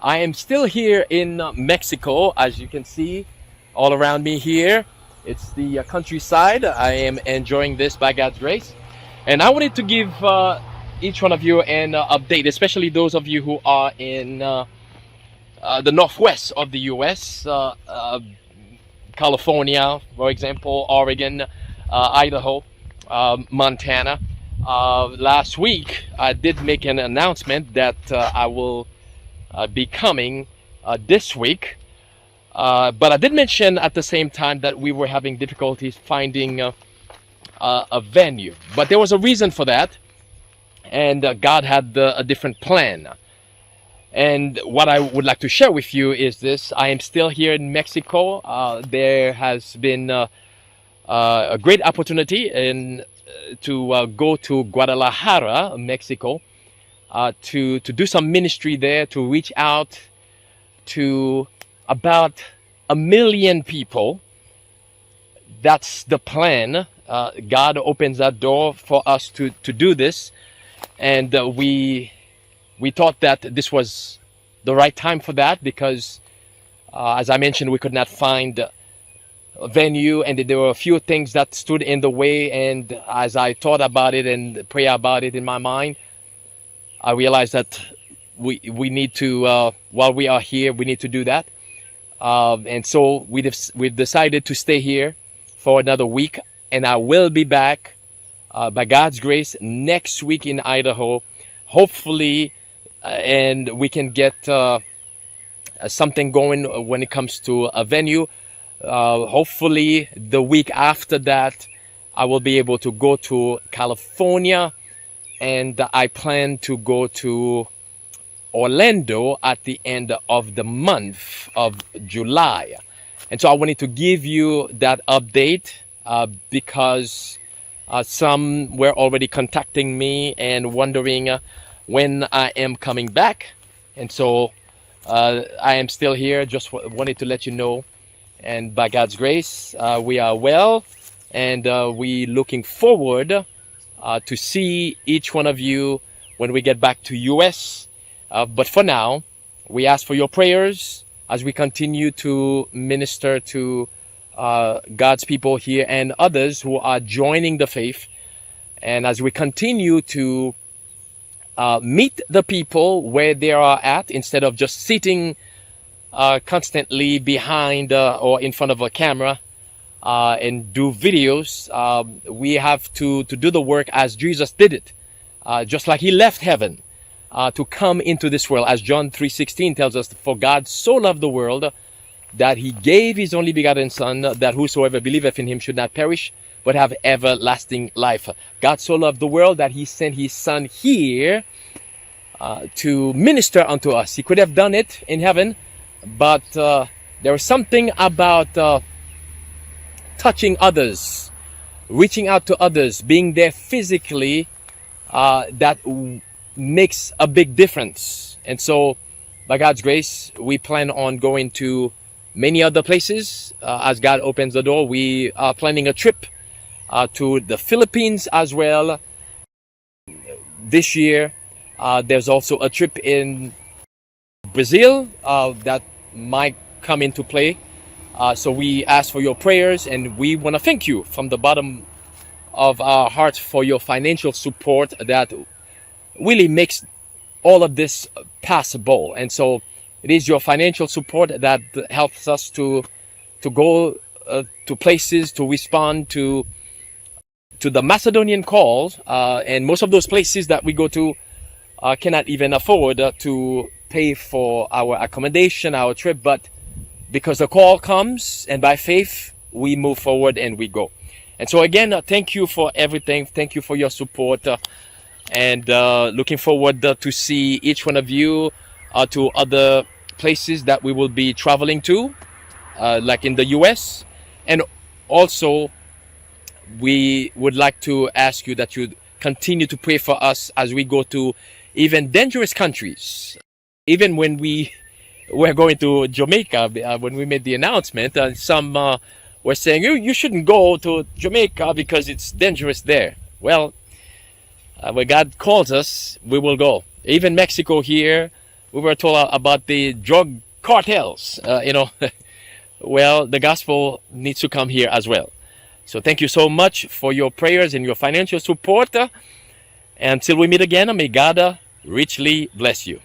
I am still here in Mexico, as you can see all around me here. It's the countryside. I am enjoying this by God's grace. And I wanted to give each one of you an update, especially those of you who are in the northwest of the U.S., California, for example, Oregon, Idaho, Montana. Last week, I did make an announcement that I will be coming this week. But I did mention at the same time that we were having difficulties finding a venue. But there was a reason for that. And God had a different plan. And what I would like to share with you is this. I am still here in Mexico. There has been a great opportunity to go to Guadalajara, Mexico, to do some ministry there, to reach out to about 1 million people. That's the plan. God opens that door for us to do this. And we thought that this was the right time for that because, as I mentioned, we could not find a venue, and there were a few things that stood in the way. And as I thought about it and pray about it in my mind, I realized that we need to, while we are here, we need to do that. And so we've decided to stay here for another week, and I will be back by God's grace next week in Idaho, hopefully, and we can get something going when it comes to a venue. Hopefully the week after that, I will be able to go to California, and I plan to go to Orlando at the end of the month of July. And so I wanted to give you that update because some were already contacting me and wondering when I am coming back. And so I am still here. Just wanted to let you know. And by God's grace, we are well, and we looking forward to see each one of you when we get back to US. But for now, we ask for your prayers as we continue to minister to God's people here and others who are joining the faith. And as we continue to meet the people where they are at, instead of just sitting constantly behind or in front of a camera and do videos, we have to do the work as Jesus did it, just like he left heaven to come into this world, as John 3:16 tells us. For God so loved the world that he gave his only begotten Son, that whosoever believeth in him should not perish but have everlasting life. God so loved the world that he sent his Son here to minister unto us. He could have done it in heaven, but there was something about touching others, reaching out to others, being there physically, that makes a big difference. And so, by God's grace, we plan on going to many other places as God opens the door. We are planning a trip to the Philippines as well this year. There's also a trip in Brazil that might come into play. So we ask for your prayers, and we want to thank you from the bottom of our hearts for your financial support that really makes all of this possible. And so it is your financial support that helps us to go to places, to respond to the Macedonian calls, and most of those places that we go to cannot even afford to pay for our accommodation, our trip, but because the call comes, and by faith we move forward and we go. And so again, thank you for everything. Thank you for your support, and looking forward to see each one of you to other places that we will be traveling to, like in the US. And also, we would like to ask you that you continue to pray for us as we go to even dangerous countries. Even when we were going to Jamaica, when we made the announcement, some were saying, you shouldn't go to Jamaica because it's dangerous there. Well, where God calls us, we will go. Even Mexico here, we were told about the drug cartels. Well, the gospel needs to come here as well. So thank you so much for your prayers and your financial support. Until we meet again, may God richly bless you.